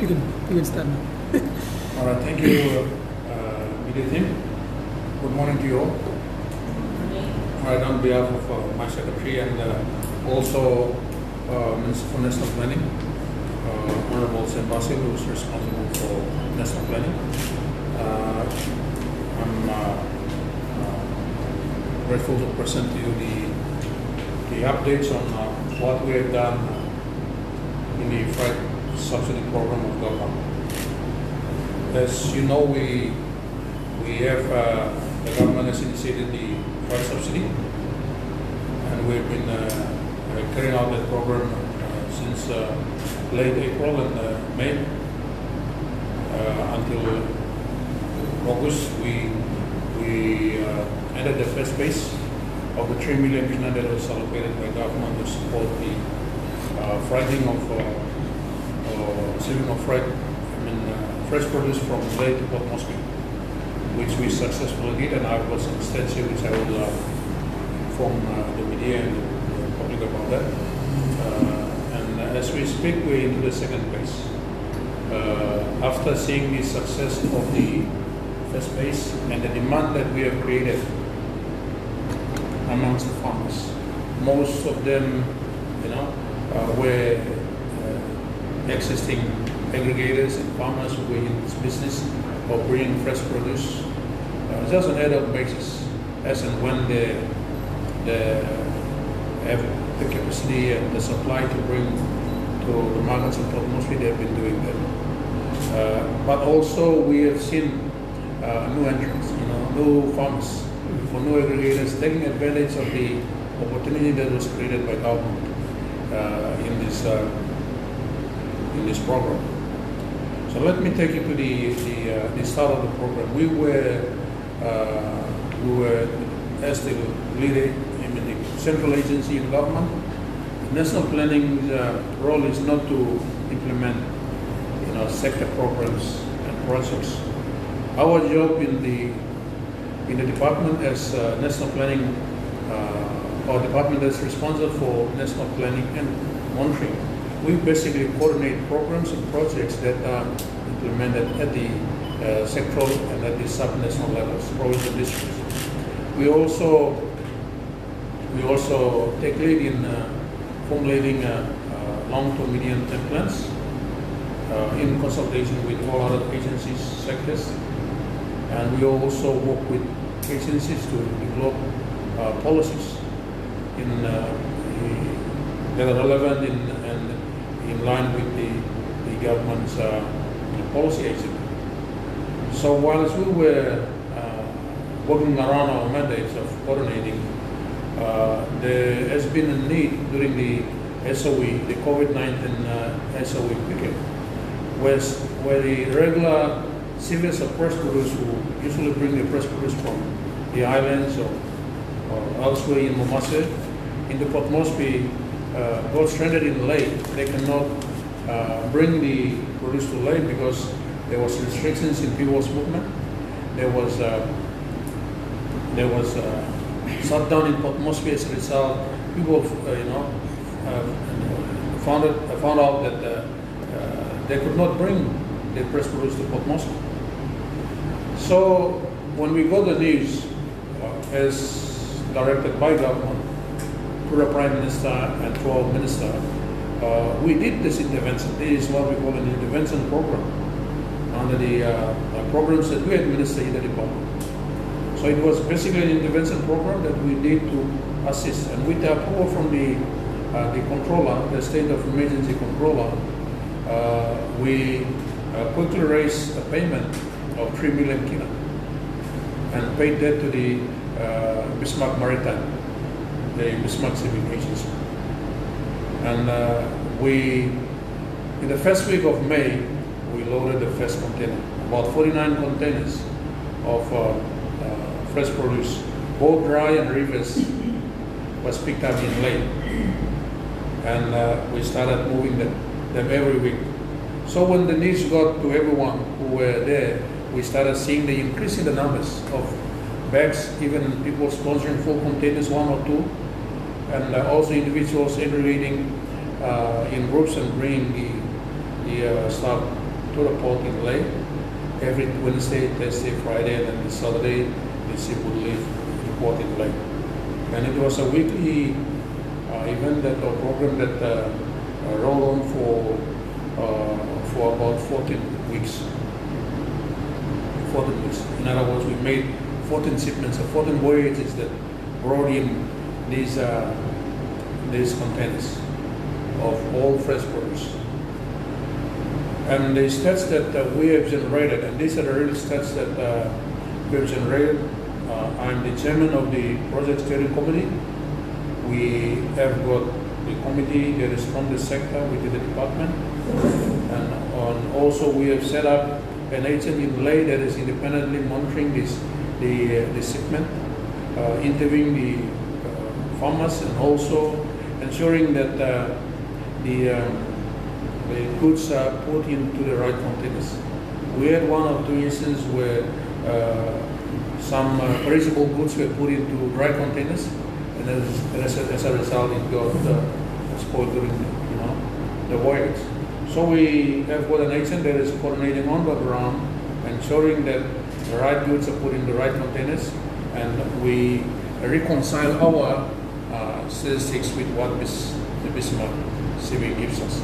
You can start now. All right, thank you, media team. Good morning to you all. All right, on behalf of my secretary and also Minister for National Planning, Honorable Sen Basil, who is responsible for national planning. I'm grateful to present to you the updates on what we have done in the freight subsidy program of government. As you know, we have the government has initiated the freight subsidy, and we've been carrying out that program since late April and May until August. We ended the first phase of the 3 million kina that was allocated by government to support the freighting of shipping of fresh produce from Leh to Port Moresby, which we successfully did, and I've got some stats here which I will inform the media and the public about that. And as we speak, we're into the second phase. After seeing the success of the first phase and the demand that we have created amongst the farmers, most of them, were existing aggregators and farmers who were in this business of bringing fresh produce just on an ad hoc basis, as and when they have the capacity and the supply to bring to the markets of Port Moresby. They have been doing that. But also we have seen new entrants, new farmers, for new aggregators taking advantage of the opportunity that was created by government in this program. So let me take you to the start of the program. We were as the leader in the central agency in government. National planning's role is not to implement, sector programs and projects. Our job in the department as national planning, or department that's responsible for national planning and monitoring, we basically coordinate programs and projects that are implemented at the sectoral and at the sub-national levels, provincial districts. We also take lead in formulating long-term, medium-term plans in consultation with all other agencies, sectors, and we also work with agencies to develop policies that are relevant and in line with the government's policy agenda. So whilst we were working around our mandates of coordinating, there has been a need during the SOE, the COVID-19 SOE period, where the regular civils of fresh produce who usually bring the fresh produce from the islands or elsewhere in Moresby into Port Moresby got stranded in Leh. They cannot bring the produce to Leh because there was restrictions in people's movement. There was shutdown in Port Moresby as a result. People, found out that they could not bring the fresh produce to Port Moresby. So when we got the news, as directed by government, to the Prime Minister and to our Minister, we did this intervention. This is what we call an intervention program under the programs that we administer in the department. So it was basically an intervention program that we did to assist. And with the approval from the controller, the state of emergency controller, we quickly raised a payment of 3 million kina and paid that to the Bismarck Maritime, the Bismarck Shipping Agency. And in the first week of May, we loaded the first container, about 49 containers of fresh produce, both dry and rivers, was picked up in Leh. And we started moving them every week. So when the news got to everyone who were there, we started seeing the increase in the numbers of bags, even people sponsoring full containers, 1 or 2, and also individuals aggregating in groups and bringing the stuff put a port in Ley. Every Wednesday, Thursday, Friday, and then the Saturday, the ship would leave the port in Ley. And it was a weekly event that or program that rolled on for about 14 weeks. 14 weeks. In other words, we made 14 shipments, 14 voyages that brought in these containers of all fresh produce. And the stats that we have generated, and these are the real stats that we have generated. I'm the chairman of the project steering committee. We have got the committee that is from the sector within the department, and also we have set up an agent in Ley that is independently monitoring the shipment, interviewing the farmers, and also ensuring that the goods are put into the right containers. We had one or two instances where some perishable goods were put into dry containers, and as a result, it got spoiled during the voyage. So we have got an agent that is coordinating on the ground, ensuring that the right goods are put in the right containers, and we reconcile our statistics with what the Bismarck CV gives us.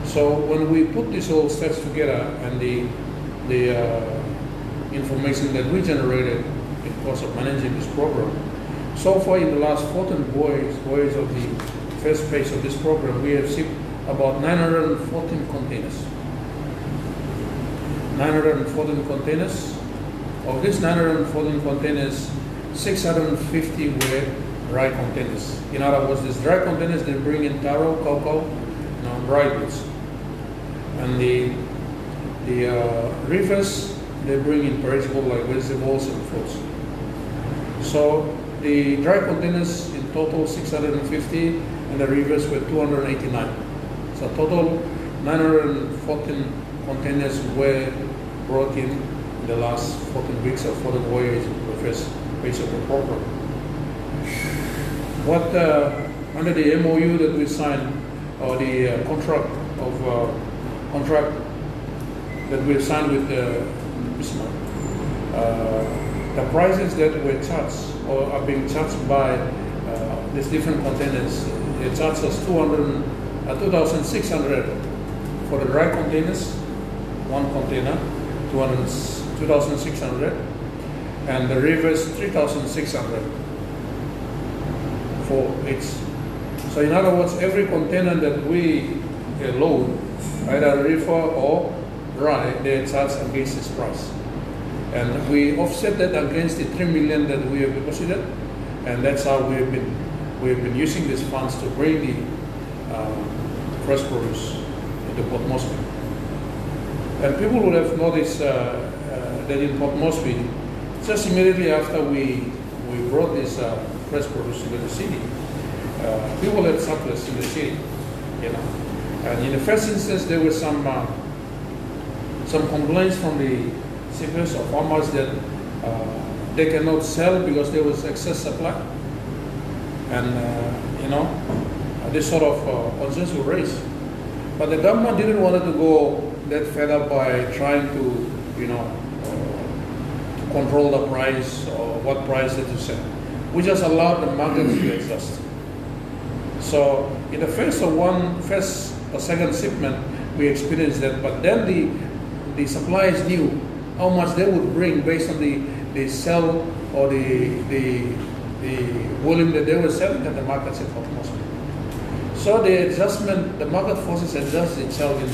So when we put these all stats together and the information that we generated in the course of managing this program, so far in the last 14 voyages of the first phase of this program, we have shipped about 914 containers. 914 containers. Of these 914 containers, 650 were dry containers. In other words, these dry containers, they bring in taro, cocoa, dry goods. And the reefers, they bring in perishable like vegetables and fruits. So the dry containers in total 650, and the reefers were 289. So total 914 containers were brought in the last 14 weeks of 14 voyages of the first phase of the program. What under the MOU that we signed, or the contract that we signed with Bismarck, the prices that were charged or are being charged by these different containers, it charges us 2,600 for the dry containers, one container, 2,600, and the rivers 3,600 for each. So in other words, every container that we load, either reefer or dry, they charge against this price. And we offset that against the 3 million that we have deposited, and that's how we have been using these funds to bring the fresh produce into Port Moresby. And people would have noticed that in Port Moresby, just immediately after we brought this fresh produce into the city, people had surplus in the city, And in the first instance, there were some complaints from the shippers or farmers that they cannot sell because there was excess supply, and this sort of concerns were raised. But the government didn't want to go that further by trying to control the price or what price that you sell. We just allowed the market to adjust. So in the first or second shipment, we experienced that, but then the suppliers knew how much they would bring based on the sell or the volume that they were selling at the markets in Port Moresby. So the market forces adjust itself in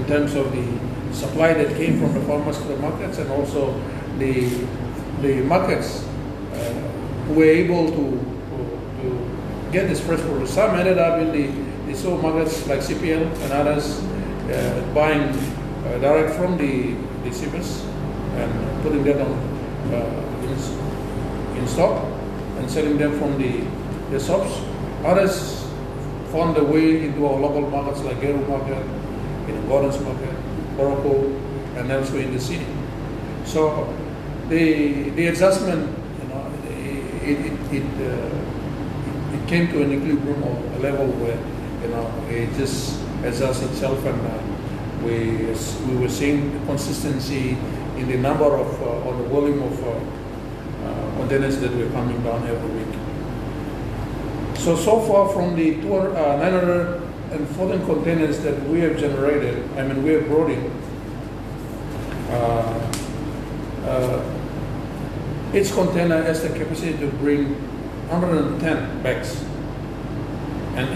terms of the supply that came from the farmers to the markets, and also the markets were able to get this fresh produce. Some ended up in the supermarkets like CPL and others buying direct from the shippers and putting them in stock and selling them from the shops. Others found their way into our local markets like Geru Market, Gordon's Market, Morocco, and elsewhere in the city. So the adjustment, it came to an equilibrium or a level where it just adjusts itself, and we were seeing the consistency in the number of or the volume of containers that were coming down every week. So far from the 914 containers that we have generated, we have brought in, each container has the capacity to bring 110 bags. And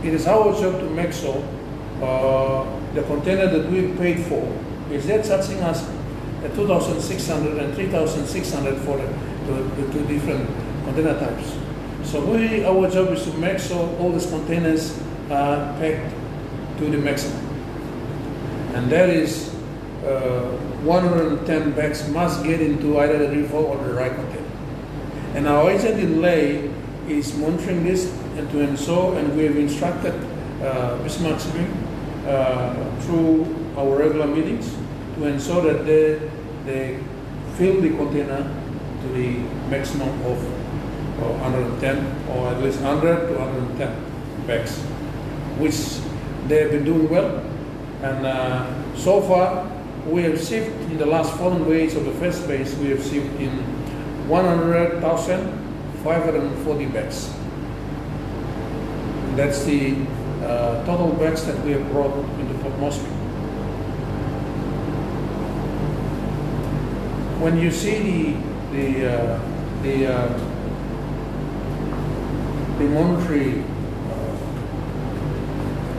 it is our job to make sure the container that we paid for is that charging us 2,600 and 3,600 for the two different container types. So our job is to make sure all these containers are packed to the maximum. And that is 110 bags must get into either the reefer or the dry container. And our agent in Ley is monitoring this and to ensure, and we have instructed Bismarck Shipping through our regular meetings to ensure that they fill the container to the maximum of 110 or at least 100 to 110 bags, which they have been doing well. And so far, we have shipped in the last 4 days of the first phase, we have shipped in 100,540 bags. That's the total bags that we have brought into Port Moresby. When you see the monetary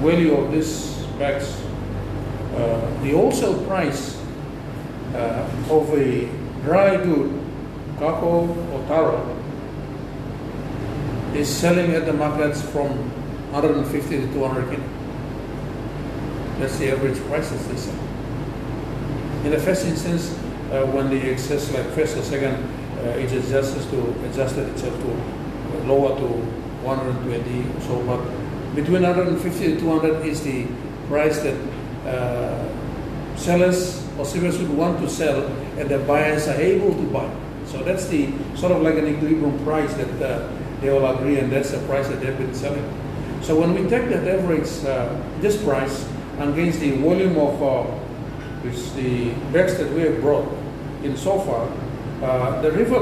value of these bags, the wholesale price of a dry good, cocoa or taro, is selling at the markets from 150 to 200 kina. That's the average prices they sell. In the first instance, when the excess, like first or second, it adjusted itself to lower to 120 or so, but between 150 to 200 is the price that sellers or shippers would want to sell and the buyers are able to buy. So that's the sort of like an equilibrium price that they all agree, and that's the price that they've been selling. So when we take that average, this price against the volume of the bags that we have brought in so far, the river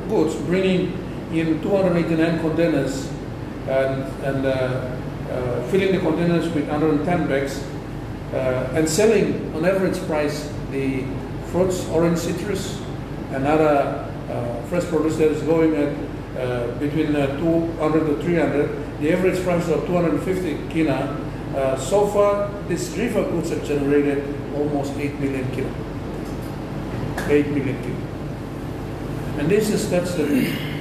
goods bringing in 289 containers and filling the containers with 110 bags and selling on average price the fruits, orange, citrus, and other fresh produce that is going at between 200 to 300. The average price of 250 kina. So far, these river goods have generated almost 8 million kina. 8 million kina. And this is stats that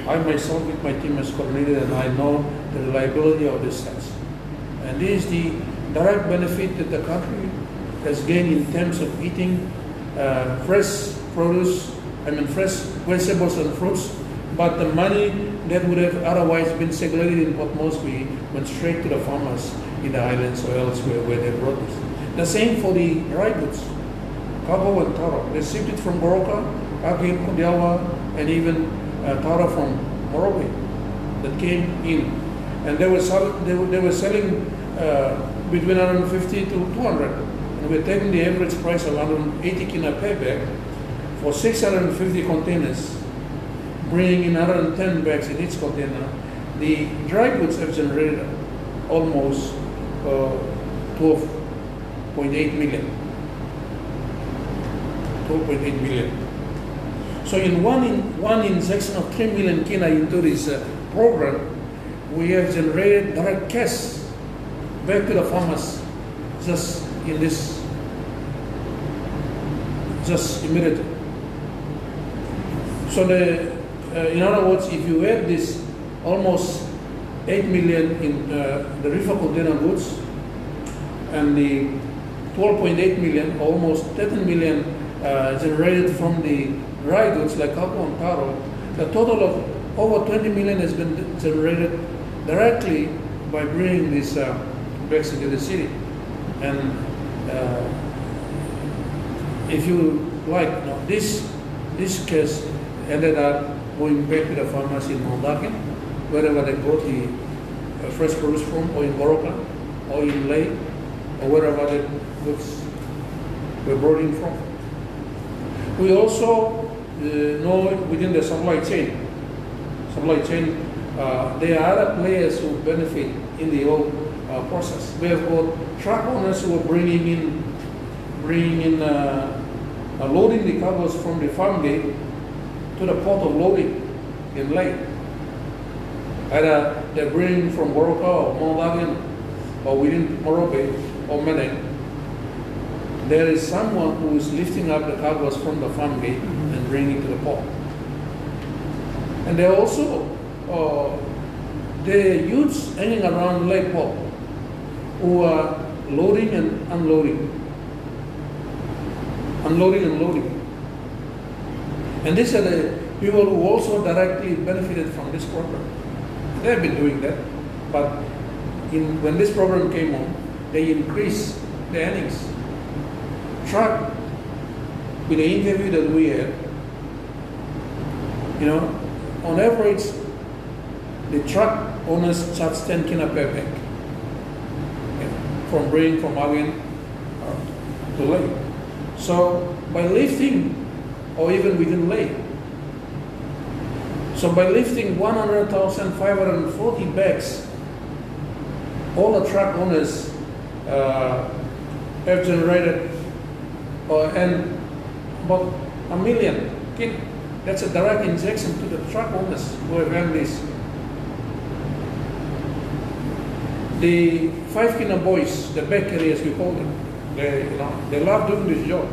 I myself with my team has coordinated, and I know the reliability of these stats. And this is the direct benefit that the country has gained in terms of eating fresh produce, fresh vegetables and fruits, but the money that would have otherwise been circulated in Port Moresby went straight to the farmers in the islands or elsewhere where they brought this. The same for the dry goods, cocoa and taro. They shipped it from Goroka, Akin, Kundiawa, and even taro from Moresby that came in. And they were selling between 150 to 200. And we're taking the average price of 180 kina per bag for 650 containers, bringing in 110 bags in each container. The dry goods have generated almost 12.8 million. 12.8 million. So in one injection of 3 million kina into this program, we have generated direct cash back to the farmers just immediately. So in other words, if you add this almost 8 million in the reefer container goods and the 12.8 million, almost 13 million generated from the dry goods like cocoa and taro, the total of over 20 million has been generated directly by bringing these bags into the city. And if you like, this case ended up going back to the farmers in Moldaken, wherever they brought the fresh produce from, or in Goroka, or in Ley, or wherever the goods were brought in from. We also know within the supply chain, there are other players who benefit in the whole process. We have got truck owners who are bringing in, loading the cargoes from the farm gate to the port of loading in Lake. Either they're bringing from Boroka or Mount Lagan or within Moresby or Meneng. There is someone who is lifting up the cargoes from the farm gate and bringing it to the port. And there are also the youths hanging around Lake Port who are loading and unloading. Unloading and loading. And these are the people who also directly benefited from this program. They have been doing that, but when this program came on, they increased the earnings. Truck, with the interview that we had, on average, the truck owners charge 10 kina per bag from bringing from Avian to Lake. So by lifting, or even within Lake, so by lifting 100,540 bags, all the truck owners have generated and about 1 million. That's a direct injection to the truck owners who have earned this. The 5 kina boys, the bag carriers we call them, they love doing this job.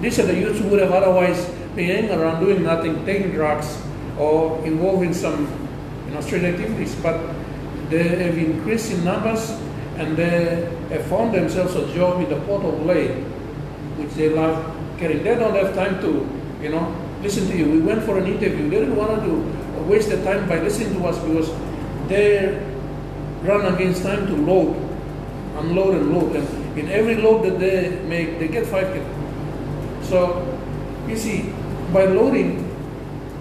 These are the youths who would have otherwise been hanging around doing nothing, taking drugs, or involved in some street activities. But they have increased in numbers, and they have found themselves a job in the port of Lake, which they love carrying. They don't have time to, listen to you. We went for an interview. They didn't want to waste their time by listening to us because they run against time to load, unload and load. And in every load that they make, they get 5 kilo. So, you see, by loading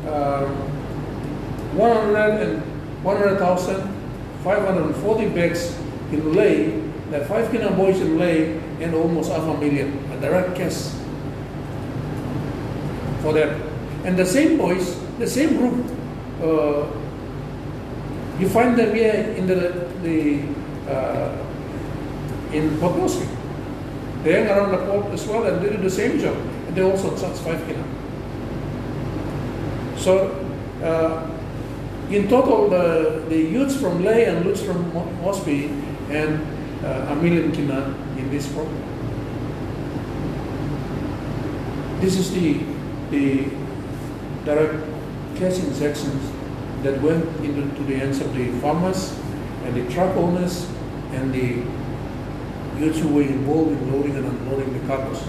100,540 bags in Lay, the 5 kina boys in Lay, and almost 500,000, a direct cash for them. And the same boys, the same group, you find them here in in Port Moresby. They hang around the port as well, and they do the same job. And they also charge 5 kina. So, in total, the youths from Lay and youths from Moresby and 1 million kina in this program. This is the direct cash injections that went into the hands of the farmers and the truck owners and the youths who were involved in loading and unloading the cargoes.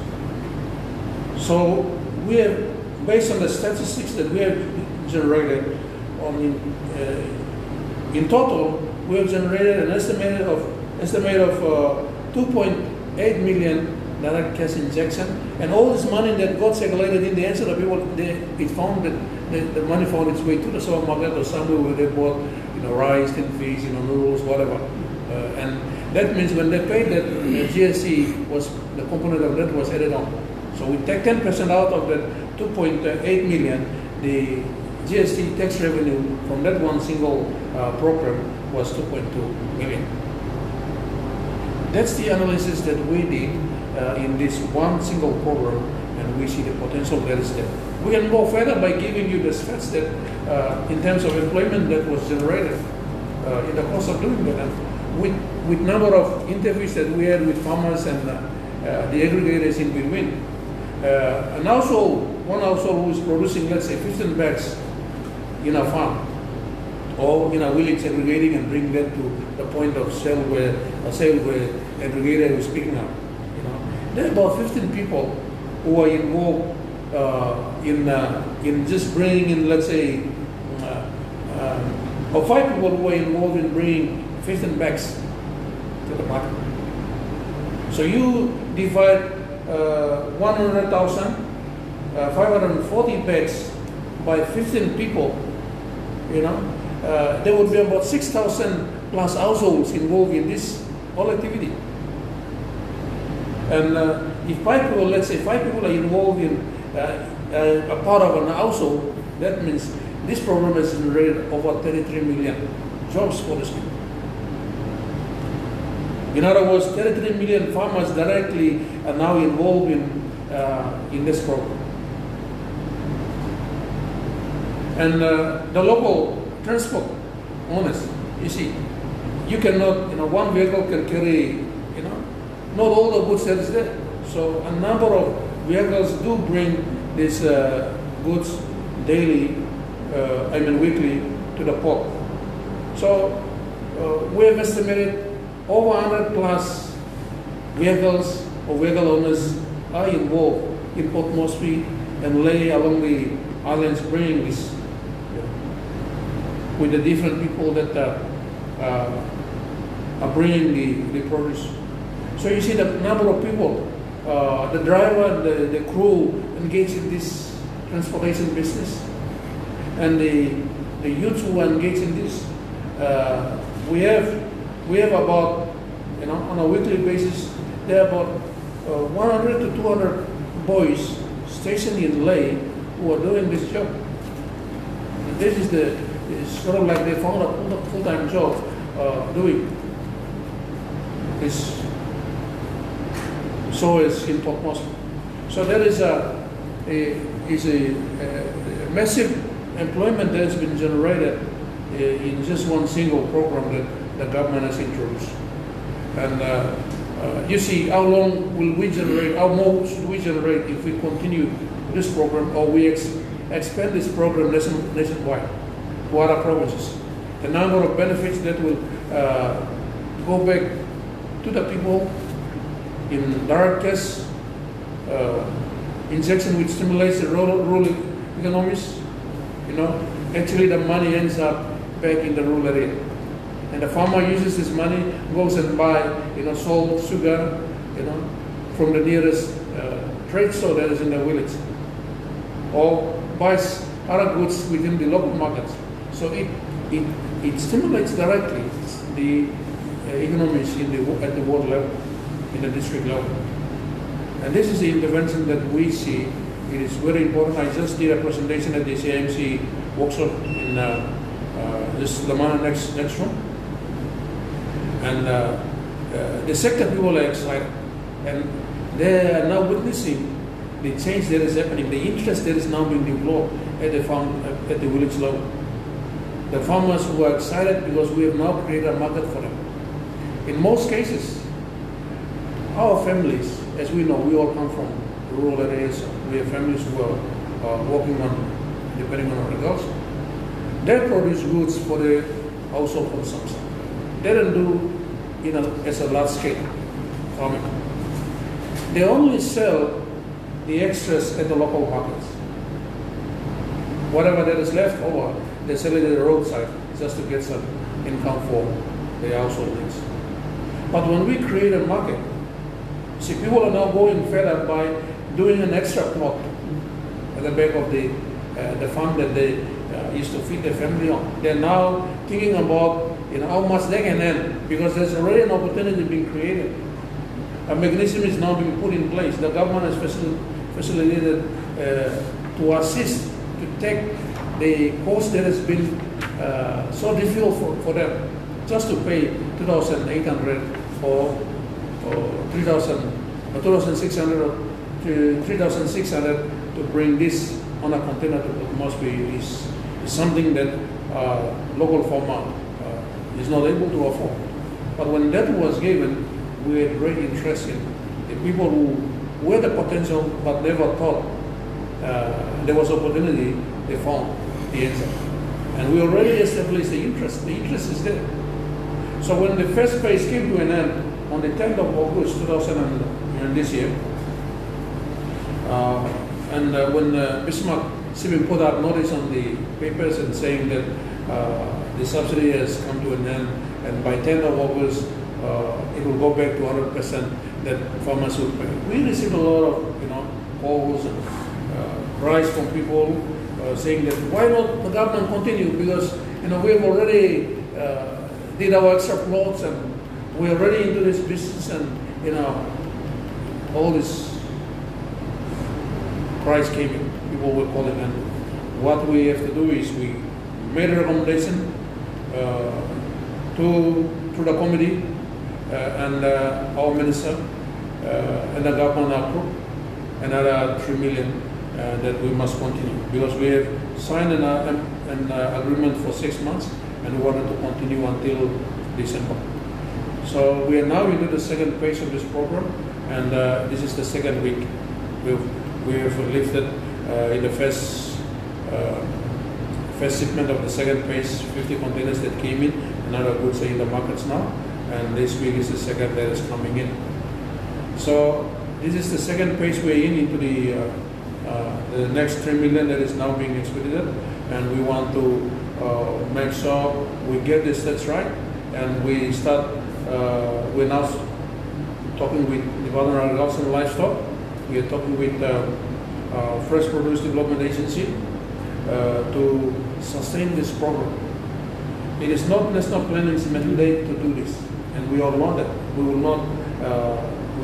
So we have, based on the statistics that we have generated, in total, we have generated an estimate of 2.8 million direct cash injection, and all this money that got circulated in the hands of the people, it found that the money found its way to the supermarket or somewhere where they bought, rice, tin fish, noodles, whatever, and that means when they paid that, the GST was the component of that was added on. So we take 10% out of that 2.8 million. The GST tax revenue from that one single program was 2.2 million. That's the analysis that we did in this one single program, and we see the potential that is there. We can go further by giving you the stats that in terms of employment that was generated in the course of doing that. And with number of interviews that we had with farmers and the aggregators in between. One household who is producing, let's say, 15 bags in a farm or in a village, aggregating and bring that to the point of sale where aggregator is picking up. There are about 15 people who are involved in just bringing in, let's say, or 5 people who are involved in bringing 15 bags to the market. So you divide 100,540 bags by 15 people, there would be about 6,000 plus households involved in this whole activity. And if 5 people, let's say 5 people are involved in a part of an household, that means this program has generated over 33 million jobs for this people. In other words, 33 million farmers directly are now involved in this program. And the local transport owners, you see, you cannot, one vehicle can carry, not all the goods that is there. So a number of vehicles do bring these goods daily, weekly to the port. So we have estimated over 100 plus vehicles or vehicle owners are involved in Port Moresby and lay along the islands bringing this with the different people that are bringing the produce. So you see the number of people, the driver, the crew engaged in this transportation business, and the youth who are engaged in this. We have about, on a weekly basis, there are about 100 to 200 boys stationed in Ley who are doing this job. And this is it's sort of like they found a full-time job doing this. So is in Port Moresby. So there is a massive employment that has been generated in just one single program that the government has introduced. And you see, how long will we generate, how more should we generate if we continue this program or we expand this program nationwide to other provinces? The number of benefits that will go back to the people in direct cash injection which stimulates the rural economies, actually the money ends up back in the rural area. And the farmer uses this money, goes and buy, salt, sugar, from the nearest trade store that is in the village, or buys other goods within the local markets. So it stimulates directly the economies at the ward level, in the district level. And this is the intervention that we see. It is very important. I just did a presentation at the CIMC workshop in this Lamana next room. And the sector people are excited, and they are now witnessing the change that is happening, the interest that is now being developed at the village level. The farmers who are excited because we have now created a market for them. In most cases, our families, as we know, we all come from rural areas. We have families who are working depending on agriculture. They produce goods for the household consumption. They don't do as a large scale farming. They only sell the extras at the local markets. Whatever that is left over, they sell it at the roadside just to get some income for the household needs. But when we create a market, see, people are now going fed up by doing an extra plot at the back of the farm that they used to feed their family on. They're now thinking about how much they can earn, because there's already an opportunity being created. A mechanism is now being put in place. The government has facilitated to assist to take the cost that has been so difficult for them, just to pay 2,800 or 2,600 to 3,600 to bring this on a container to Port Moresby is something that local farmer is not able to afford. But when that was given, we had great interest in the people who had the potential but never thought there was opportunity. They found the answer. And we already established the interest. The interest is there. So when the first phase came to an end on the 10th of August 2000 this year, when Bismarck Sibin put out notice on the papers and saying that the subsidy has come to an end, and by 10th of August it will go back to 100% that farmers will pay. We received a lot of calls and cries from people saying that why not the government continue, because we have already did our extra plots and we're already into this business, and all this price came in, people were calling, and what we have to do is we made a recommendation to the committee and our minister and the government approved another 3 million that we must continue, because we have signed an agreement for 6 months and we wanted to continue until December. So we are now into the second phase of this program, and this is the second week. We have lifted in the first shipment of the second phase, 50 containers that came in, and other goods are in the markets now, and this week is the second that is coming in. So this is the second phase we're into the next 3 million that is now being expedited, and we want to make sure we get the stats right, and we start, we're now talking with Department of Agriculture and Livestock. We are talking with Fresh Produce Development Agency to sustain this program. It is not national planning's mandate to do this, and we all know that. We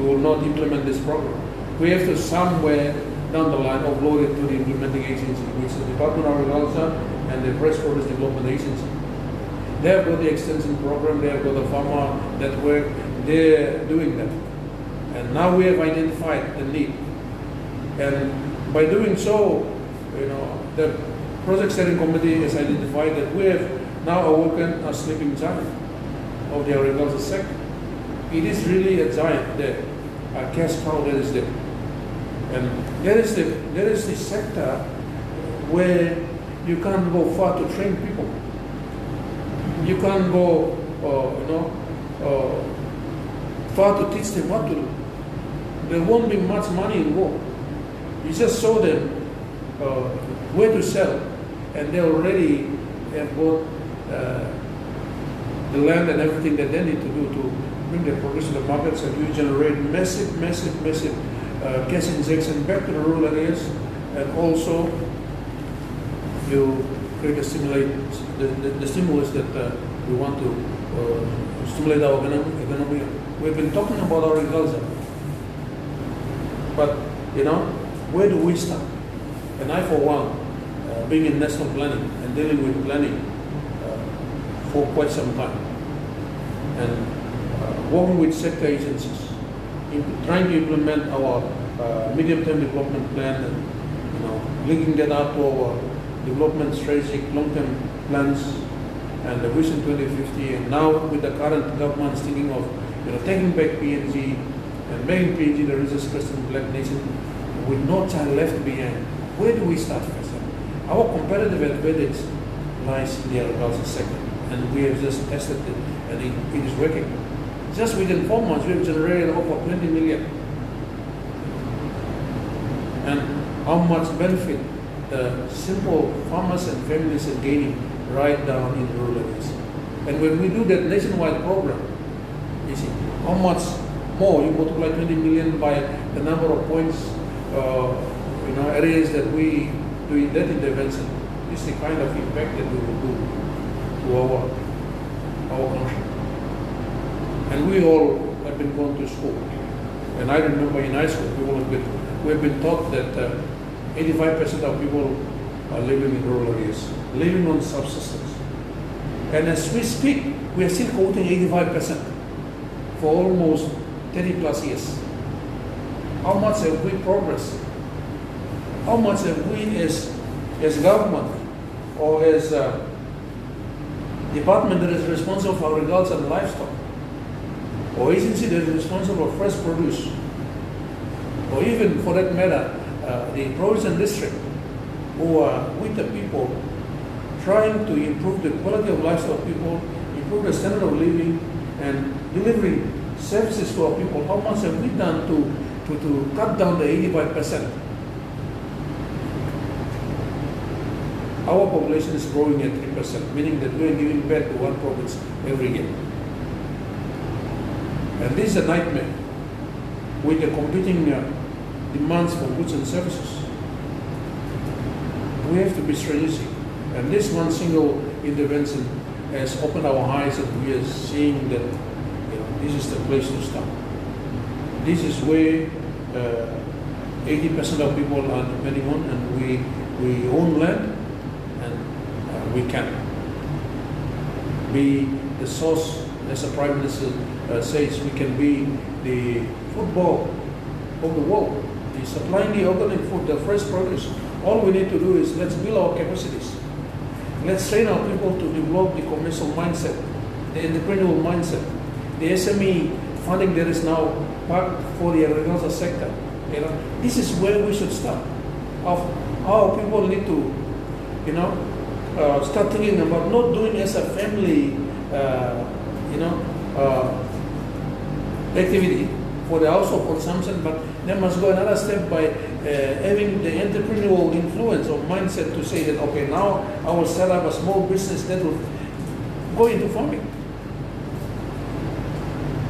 will not implement this program. We have to somewhere down the line upload it to the implementing agency, which is the Department of Agriculture and the Fresh Produce Development Agency. They have got the extension program, they have got the farmer network, they're doing that. And now we have identified the need. And by doing so, the project steering committee has identified that we have now awoken a sleeping giant of the agriculture sector. It is really a giant there, a cash cow that is there. And there is the sector where you can't go far to train people. You can't go, far to teach them what to do. There won't be much money involved. You just show them where to sell, and they already have got the land and everything that they need to do to bring their produce to the markets, and you generate massive cash injection back to the rural areas, and also you create the stimulus that we want to stimulate our economy. We've been talking about our agriculture, but where do we start? And I, for one, being in national planning and dealing with planning for quite some time, and working with sector agencies, trying to implement our medium-term development plan, and linking that up to our development strategic long-term plans and the Vision 2050, and now with the current government thinking of taking back PNG and making PNG the richest Christian black nation with no child left behind. Where do we start first? Our competitive advantage lies in the agriculture sector, and we have just tested it, and it is working. Just within 4 months, we have generated over 20 million. And how much benefit the simple farmers and families are gaining right down in rural areas. And when we do that nationwide program, you see how much more you multiply 20 million by the number of points, areas that we do in that intervention. This is the kind of impact that we will do to our country. And we all have been going to school. And I remember in high school, we have been taught that 85% of people are living in rural areas, living on subsistence. And as we speak, we are still quoting 85% for almost 30 plus years. How much have we progressed? How much have we as government or as department that is responsible for agriculture and livestock, or agency that is responsible for fresh produce, or even for that matter, the provincial district, who are with the people, trying to improve the quality of life of people, improve the standard of living, and delivering services to our people. How much have we done to cut down the 85%? Our population is growing at 3%, meaning that we are giving back to one province every year. And this is a nightmare with the competing demands for goods and services. We have to be strategic. And this one single intervention has opened our eyes, and we are seeing that this is the place to start. This is where 80% of people are depending on, and we own land, and we can be the source, as the Prime Minister says, we can be the football of the world. He's supplying the organic food, the fresh produce. All we need to do is let's build our capacities. Let's train our people to develop the commercial mindset, the entrepreneurial mindset, the SME funding that is now part for the agricultural sector. You know, this is where we should start. Of how people need to, start thinking about not doing as a family, activity for the household consumption, but they must go another step by having the entrepreneurial influence or mindset to say that, okay, now I will set up a small business that will go into farming.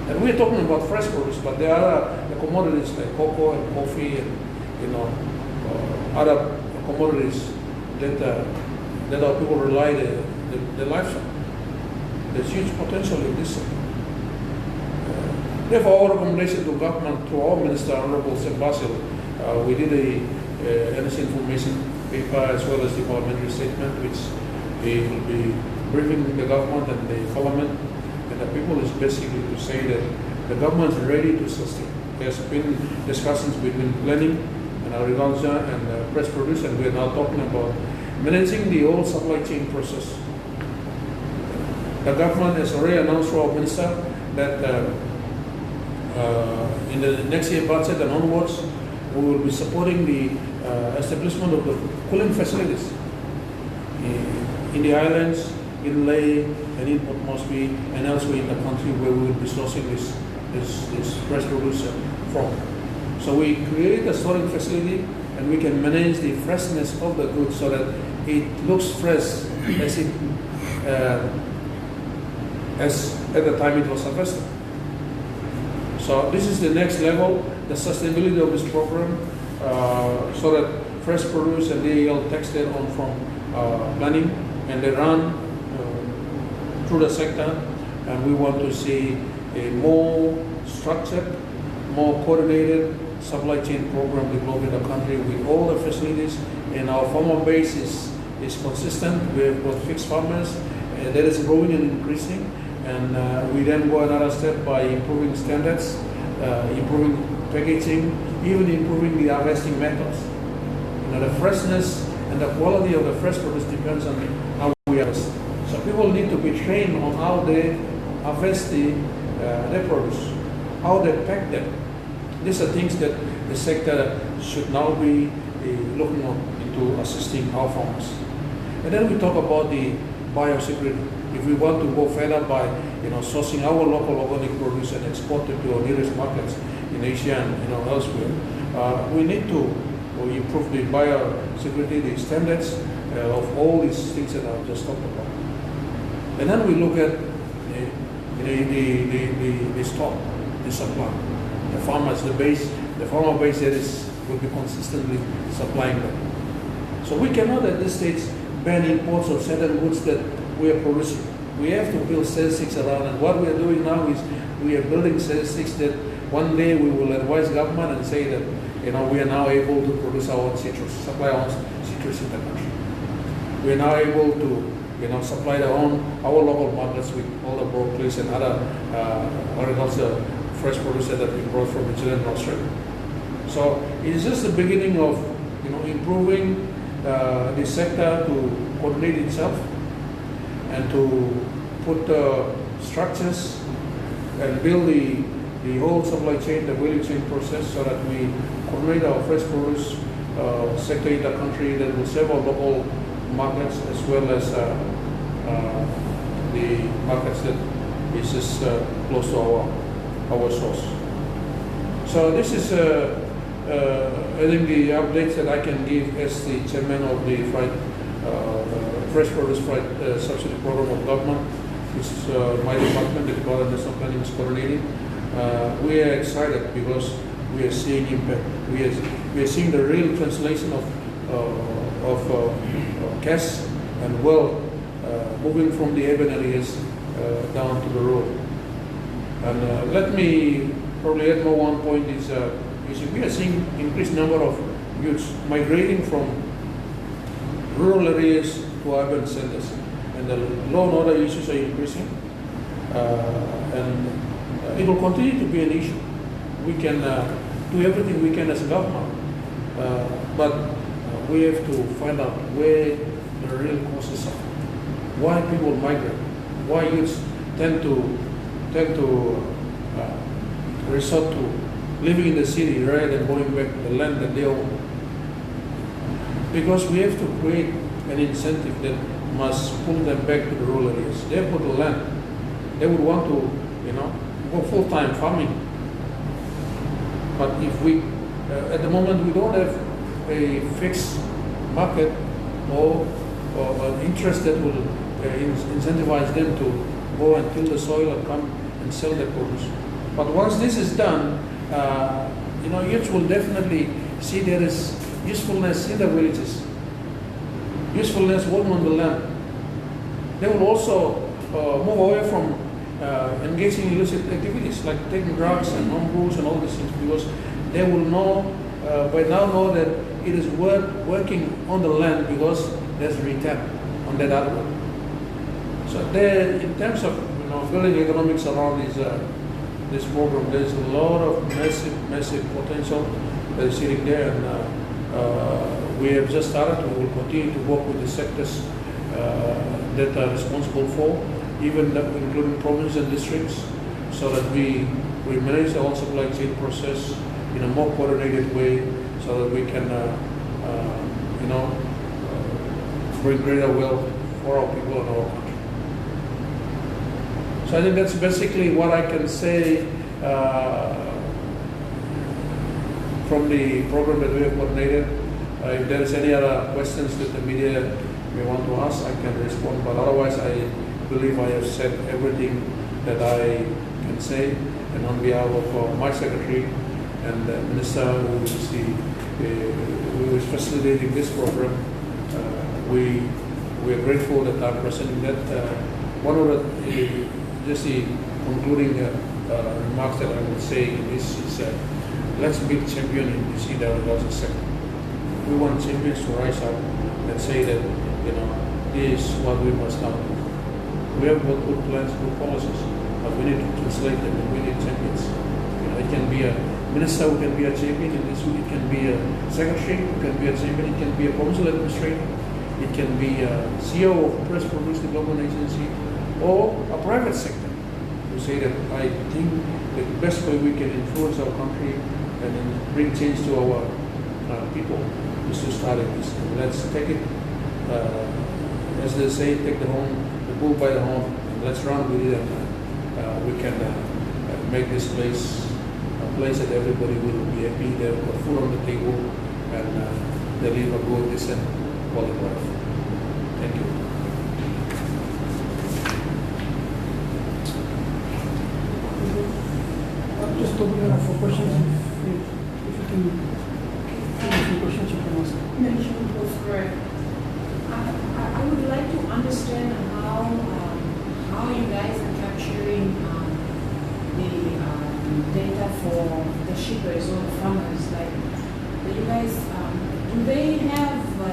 And we're talking about fresh produce, but there are the commodities like cocoa and coffee and other commodities that our people rely the livestock. There's huge potential in this sector. Therefore, our recommendation to government, to our Minister, Honorable Sir Basil, we did a energy information paper as well as the parliamentary statement, which we will be briefing the government and the parliament and the people is basically to say that the government is ready to sustain. There's been discussions between planning and agriculture and fresh produce, and we are now talking about managing the whole supply chain process. The government has already announced to our minister that in the next year budget and onwards, we will be supporting the establishment of the cooling facilities in the islands, in Leh, and in Moresby, and elsewhere in the country where we will be sourcing this fresh produce from. So we create a storing facility, and we can manage the freshness of the goods so that it looks fresh as at the time it was harvested. So this is the next level, the sustainability of this program, so that fresh produce and DAL takes their own from planning, and they run through the sector, and we want to see a more structured, more coordinated supply chain program developed in the country with all the facilities, and our farmer base is consistent. We have got fixed farmers that is growing and increasing, and we then go another step by improving standards, improving packaging, even improving the harvesting methods. The freshness and the quality of the fresh produce depends on how we harvest. So people need to be trained on how they harvest their produce, how they pack them. These are things that the sector should now be looking into assisting our farmers. And then we talk about the biosecurity. If we want to go further by sourcing our local organic produce and export it to our nearest markets in Asia and elsewhere, we need to improve the biosecurity, the standards of all these things that I've just talked about. And then we look at the stock, the supply, the farmers, the farmer base that will be consistently supplying them. So we cannot at this stage ban imports of certain goods that we are producing. We have to build statistics around, and what we are doing now is we are building statistics that one day we will advise government and say that we are now able to produce our own citrus, supply our own citrus in the country. We are now able to supply our local markets with all the broccolis and other agriculture fresh produce that have been brought from New Zealand and Australia. So it is just the beginning of improving the sector to coordinate itself and to put structures and build the whole supply chain, the value chain process, so that we coordinate our fresh produce sector in the country that will serve our local markets as well as the markets that is just close to our source. So this is I think the updates that I can give as the chairman of the Fresh Produce Subsidy Program of government, which is my department, the Department of National Planning is coordinating. We are excited because we are seeing impact. We are seeing the real translation of cash and wealth moving from the urban areas down to the road. And let me probably add more one point is You see, we are seeing increased number of youths migrating from rural areas to urban centers, and the law and order issues are increasing, and it will continue to be an issue. We can do everything we can as a government, but we have to find out where the real causes are. Why people migrate? Why youths tend to resort to living in the city rather than going back to the land that they own? Because we have to create an incentive that must pull them back to the rural areas. They have got the land. They would want to, go full-time farming. But if we, at the moment, we don't have a fixed market or an interest that will incentivize them to go and till the soil and come and sell their produce. But once this is done, youths will definitely see there is usefulness in the villages, usefulness working on the land. They will also move away from engaging in illicit activities like taking drugs and home brews and all these things, because they will by now know that it is worth working on the land because there's return on that output. So there, in terms of building economics around this program, there's a lot of massive potential that is sitting there, and we have just started. We will continue to work with the sectors that are responsible for, even including provinces and districts, so that we manage the whole supply chain process in a more coordinated way, so that we can bring greater wealth for our people and our country. So I think that's basically what I can say from the program that we have coordinated. If there is any other questions that the media may want to ask, I can respond. But otherwise, I believe I have said everything that I can say. And on behalf of my secretary and the minister who is facilitating this program, we are grateful that I'm presenting that. One of the concluding remarks that I would say in this is let's be champion in this agriculture sector. We want champions to rise up and say that this is what we must now do. We have got good plans, good policies, but we need to translate them, and we need champions. It can be a minister who can be a champion in this. It can be a secretary who can be a champion. It can be a provincial administrator. It can be a CEO of a press produce development agency, or a private sector to say that I think the best way we can influence our country and bring change to our people is to start this. Let's take it, as they say, take the bull by the horn, and let's run with it, and we can make this place a place that everybody will be happy. They've got food on the table, and they live a good, decent, quality life. Thank you. Just open it up for questions. If you can ask some questions, you can ask. Mention was correct. I would like to understand how you guys are capturing the data for the shippers or the farmers. Like, you guys, do they have a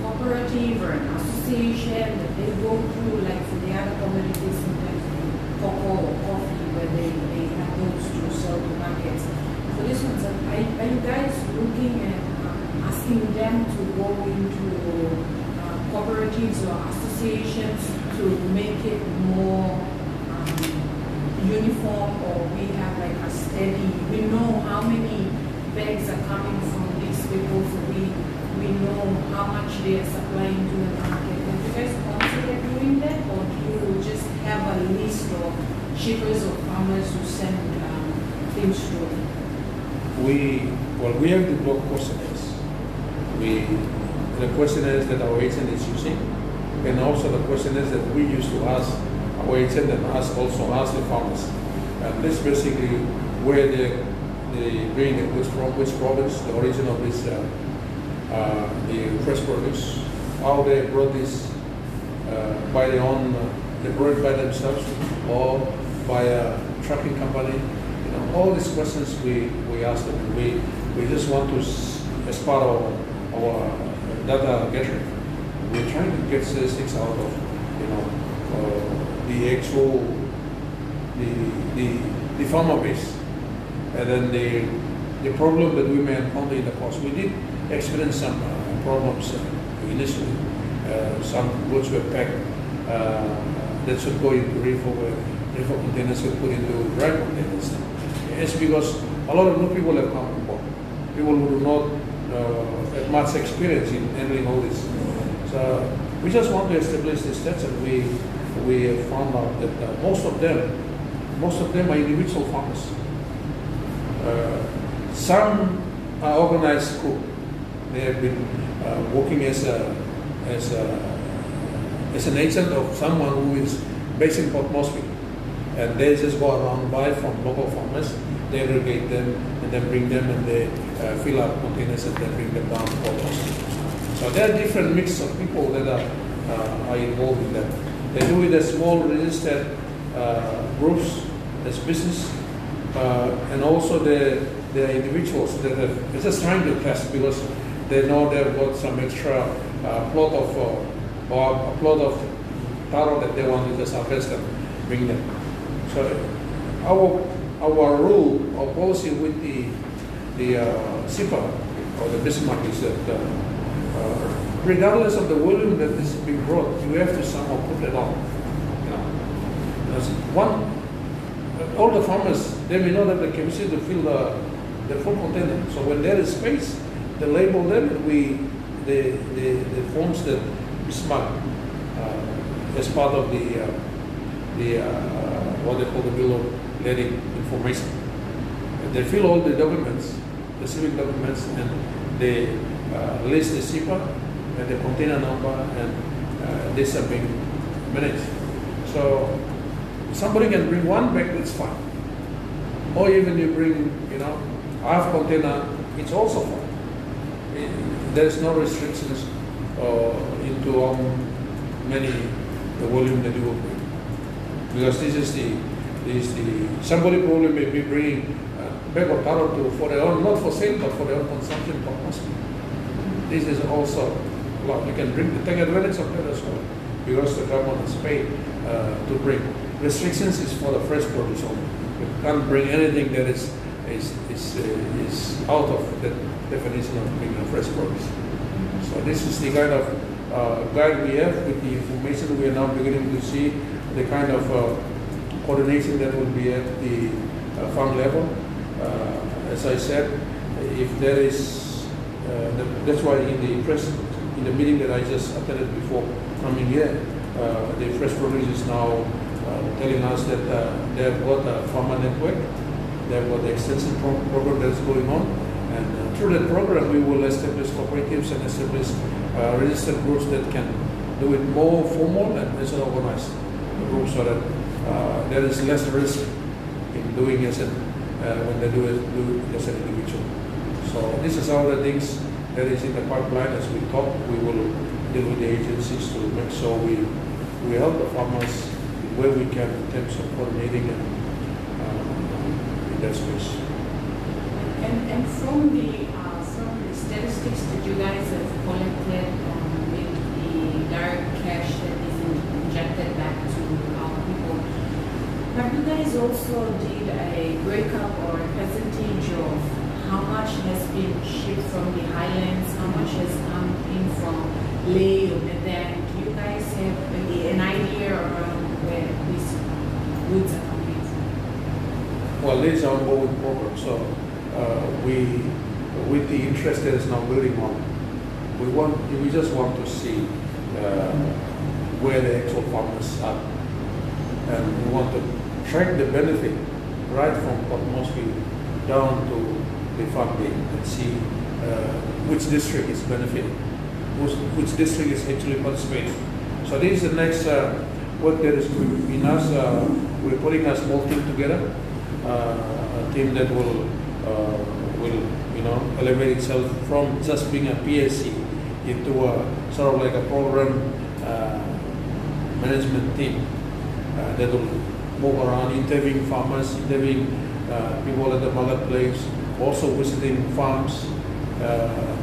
cooperative or an association that they go through, like for the other commodities, sometimes cocoa or coffee, where they have those to sell to markets? For this one, are you guys looking at asking them to go into cooperatives or associations to make it more uniform, or we have like a steady, we know how many bags are coming from these people, so we know how much they are supplying to the market? Have you guys consider doing that, or do you just have a list of shippers or farmers who send things to? We have developed questionnaires. The questionnaires that our agent is using, and also the questionnaires that we used to ask our agent and also ask the farmers. And this basically where they bring the goods from, which province, the origin of this the fresh produce, how they brought this by their own, they brought it by themselves or by a trucking company. all these questions we ask them. We just want to, as part of our data gathering, we're trying to get statistics out of, the actual, the farmer base, and then the problem that we may encounter in the course. We did experience some problems initially. Some goods were packed that should go into reefer containers were put into dry containers. It's because a lot of new people have come on board. People who do not have much experience in handling all this. So we just want to establish the stats, and we have found out that most of them are individual farmers. Some are organized group. They have been working as an agent of someone who is based in Port Moresby, and they just go around, buy from local farmers, they aggregate them, and then bring them, and they fill up containers and then bring them down to Port Moresby. So there are different mix of people that are involved in that. They do it as small registered groups, as business, and also they're individuals that are just trying to test because they know they've got some extra plot of taro that they want to just harvest and bring them. So our rule, our policy with the SIPA or the Bismarck is that regardless of the volume that is being brought, you have to somehow put it on. All the farmers, they may not have the capacity to fill the full container. So when there is space, they label them, and the forms that Bismarck as part of the what they call the bill of lading information. They fill all the documents, the civic documents, and they list the SIPA and the container number, and this are being managed. So somebody can bring one bag, that's fine. Or even you bring, half container, it's also fine. There's no restrictions into how many the volume that you will bring. Because this is the somebody probably may be bringing a bag of taro for their own, not for sale, but for their own consumption purpose. This is also allowed. You can take advantage of that as well, because the government has paid to bring. Restrictions is for the fresh produce only. You can't bring anything that is out of the definition of being a fresh produce. So this is the kind of guide we have with the information. We are now beginning to see the kind of coordination that will be at the farm level. As I said, if there is, that's why in the meeting that I just attended before coming here, the fresh produce is now telling us that they have got a farmer network, they have got the extension program that's going on, and through that program we will establish cooperatives and establish registered groups that can do it more formal and less organized groups, so that there is less risk in doing it when they do it as an individual. So this is all the things that is in the pipeline. As we talk, we will deal with the agencies to make sure we help the farmers where we can in terms of coordinating and in that space. And from the statistics that you guys have collected with the direct cash that is injected back to our people, have you guys also did a breakup or a percentage of how much has been shipped from the highlands, how much has come in from Leh or Medan? Do you guys have an idea around where these goods are coming from? Well, this is our ongoing program, so with the interest that is now building on, we just want to see where the actual farmers are, and we want to track the benefit right from Port Moresby down to the farm gate and see which district is benefiting, which district is actually participating. So this is the next work that is in us. We're putting a small team together, a team that will elevate itself from just being a PSC into a sort of like a program management team that will move around, interviewing farmers, interviewing people at the marketplace, also visiting farms,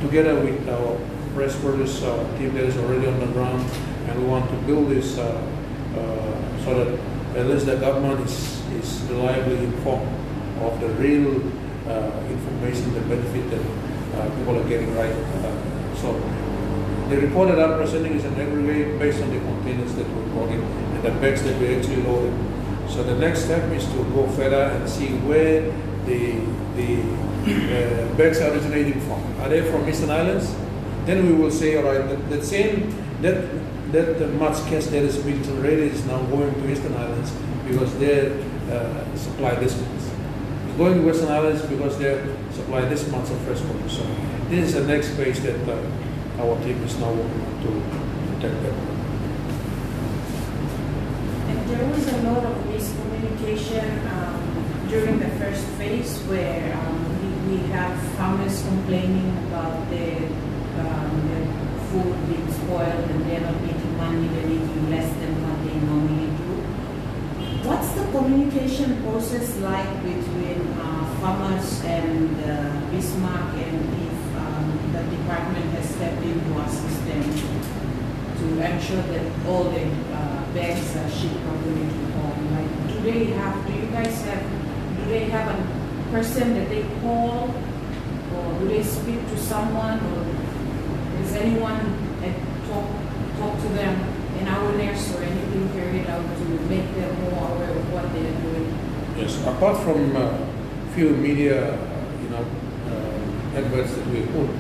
together with our fresh produce team that is already on the ground, and we want to build this so that at least the government is reliably informed of the real information, the benefit that people are getting right. So the report that I'm presenting is an aggregate based on the containers that we brought in and the bags that we actually loaded. So the next step is to go further and see where the bags are originating from. Are they from Eastern Islands? Then we will say, all right, that much cash that is being generated is now going to Eastern Islands because they supply this much. It's going to Western Islands because they supply this much of fresh produce. So this is the next phase that our team is now working on to take that. And there was a lot of miscommunication during the first phase where we have farmers complaining about the food being spoiled and they're not making money, they're making less than what they normally do. What's the communication process like between farmers and Bismarck, and if the department has stepped in to assist them to ensure that all the bags are shipped properly to home? Like, do they have a person that they call, or do they speak to someone, or does anyone talk to them in awareness or anything carried out to make them more aware of what they are doing? Yes, apart from few media, adverts that we put,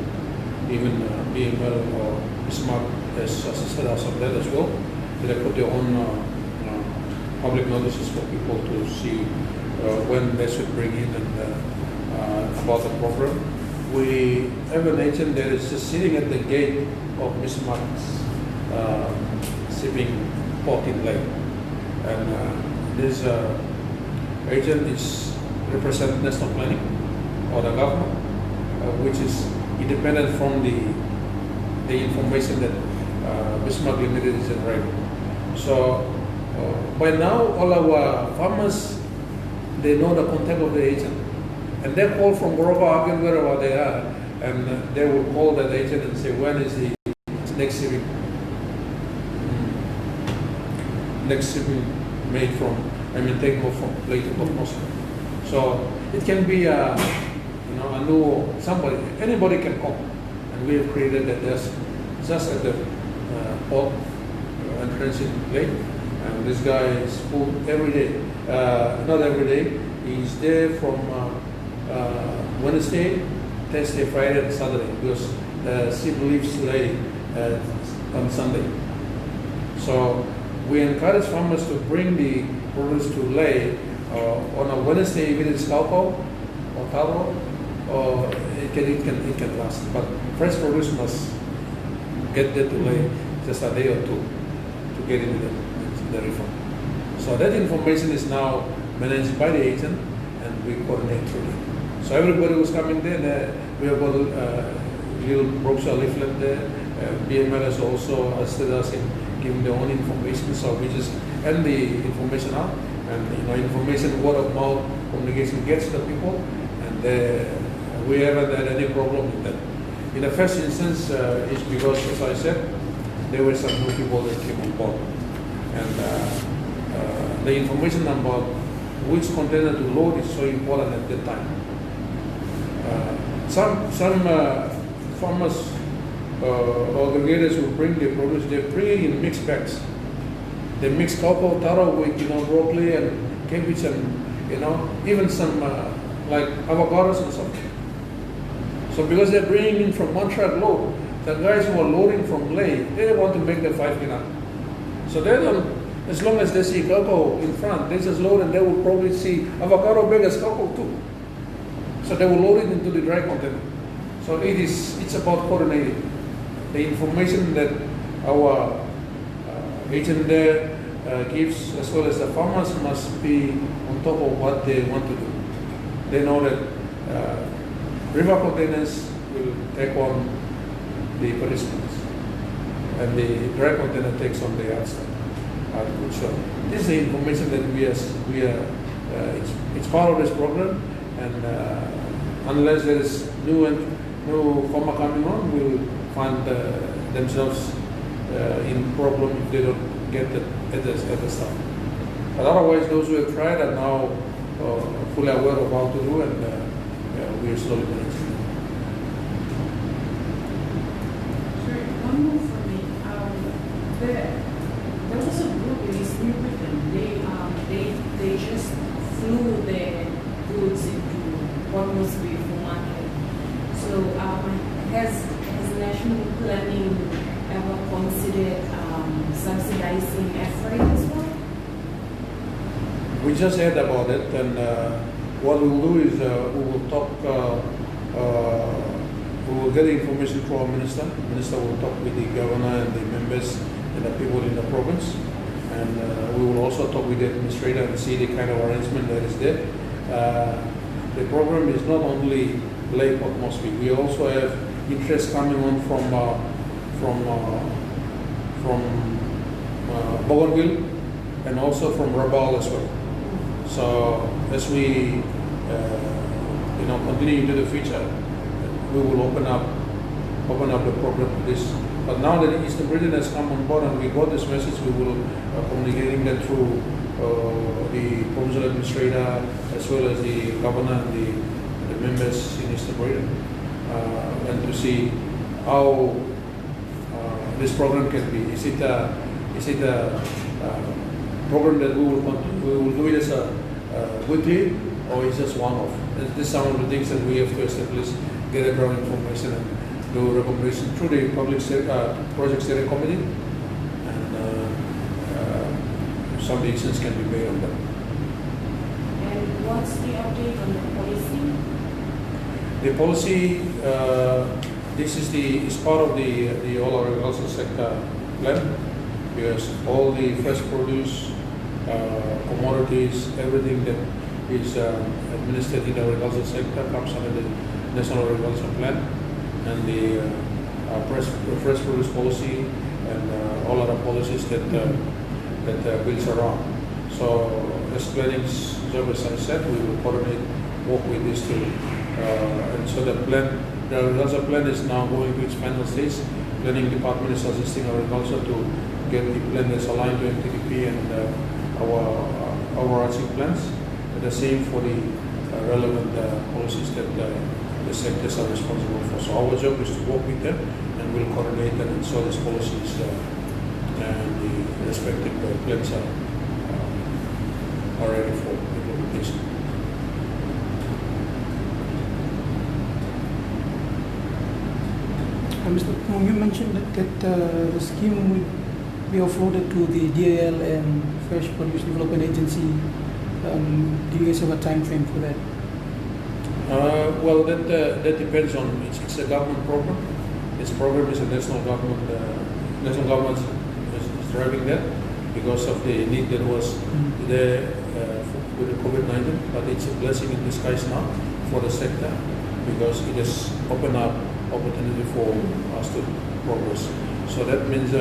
even BML or Bismarck has assisted us on that as well. They put their own public notices for people to see when they should bring in and about the program. We have an agent that is just sitting at the gate of Bismarck's shipping port in Lake. And this agent is represent national planning or the government, which is independent from the information that Bismarck Limited is generating. So by now, all our farmers, they know the contact of the agent, and they call from Borova, again, wherever they are, and they will call that agent and say, when is the next shipping made from, take off from Lake of Moscow. So it can be a new somebody, anybody can call, and we have created that desk just at the port entrance in Lake. And this guy is full every day. Not every day. He's there from Wednesday, Thursday, Friday, and Saturday because ship leaves late on Sunday. So we encourage farmers to bring the produce to Ley on a Wednesday, if it is Kauko or Taro, or it can last. But fresh produce must get there to Ley just a day or two to get into the river. So that information is now managed by the agent, and we coordinate through it. So everybody who's coming there, we have got a little brochure leaflet there. BML has also assisted us in giving their own information, so we just end the information out, and information, word of mouth communication gets to the people, and we haven't had any problem with that. In the first instance, it's because, as I said, there were some new people that came on board, and the information about which container to load is so important at that time. Some farmers or aggregators who bring their produce, they bring it in mixed bags. They mix cocoa, taro with broccoli and cabbage and even some like avocados and something. So because they're bringing in from one truck load, the guys who are loading from Ley, they want to make the 5 kilo. So they don't, as long as they see cocoa in front, they just load, and they will probably see avocado bag as cocoa too. So they will load it into the dry container. So it's about coordinating. The information that our agent there gives, as well as the farmers, must be on top of what they want to do. They know that river containers will take on the participants, and the dry container takes on the outside. So this is the information that we are it's part of this program, and unless there is new farmer coming on, will find themselves in problem if they don't get it at the start. But otherwise, those who have tried are now fully aware of how to do, and we are slowly managing. Sorry, one more for me. There was a group in East New Britain. They just flew their goods into Moresby for market. So has national planning ever considered subsidizing air freight as well? We just heard about it, and what we will do is we will talk. We will get information from our minister. The minister will talk with the governor and the members and the people in the province, and we will also talk with the administrator and see the kind of arrangement that is there. The program is not only Lake of Moresby. We also have interest coming on from Bougainville and also from Rabaul as well. So as we continue into the future, we will open up the program to this. But now that Eastern Britain has come on board and we got this message, we will communicating that through the provincial administrator as well as the governor and the members in Eastern Britain, and to see how this program can be. Is it a program that we will do it as a weekly, or is just one-off? This is some of the things that we have to establish, gather ground information, and do recommendation through the project steering committee, and some decisions can be made on that. And what's the update on the policy? The policy, this is part of the all agricultural sector plan, because all the fresh produce, commodities, everything that is administered in the agricultural sector comes under the National Agricultural Plan, and the fresh produce policy, and all other policies that builds around. So as planning's job, as I said, we will coordinate, work with this to, and so the agricultural plan is now going to its final stage. Planning department is assisting agriculture to get the plan that's aligned to NTDP and our overarching plans. And the same for the relevant policies that the sectors are responsible for. So our job is to work with them, and we'll coordinate and ensure these policies and the respective plans are ready for implementation. Mr. Kumung, you mentioned that the scheme will be offloaded to the DAL and Fresh Produce Development Agency. Do you guys have a time frame for that? Well, that depends on it's a government program. This program is a national government. National government is driving that because of the need that was there with the COVID-19. But it's a blessing in disguise now for the sector, because it has opened up opportunity for us to progress. So that means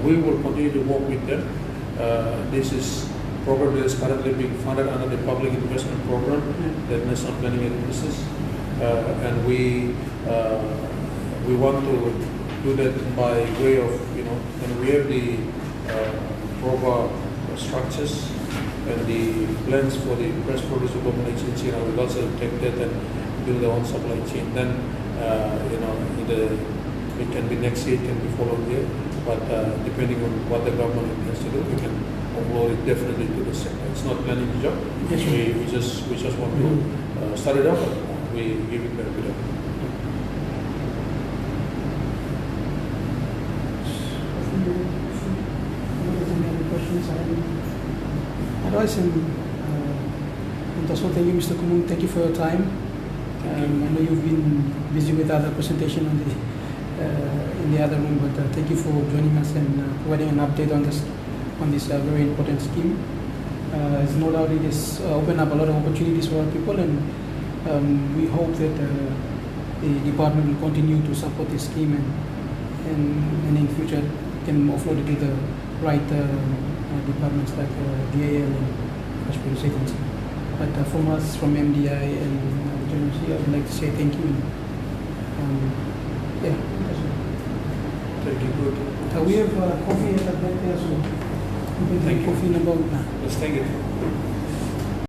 we will continue to work with them. This is program that is currently being funded under the Public Investment Program that National Planning administers, and we want to do that by way of, and we have the proper structures and the plans for the fresh produce development agency, and we also take that and build our own supply chain. Then, it can be next year, it can be following year, but depending on what the government intends to do, we can upload it definitely to the sector. It's not planning the job. Yes, we just want to start it up, and we give it back to them. Otherwise, and also thank you, Mr. Kumung. Thank you for your time. I know you've been busy with other presentation on the in the other room, but thank you for joining us and providing an update on this very important scheme. There's no doubt it has opened up a lot of opportunities for our people, and we hope that the department will continue to support this scheme, and in future can offload it to the right departments like DAL and as per the agency. But from us, from MDI and GoPNG, I would like to say thank you. Yeah, that's all. Thank you, good. We have coffee at the back there, so we can Thank take you. coffee in about now. Let's take it.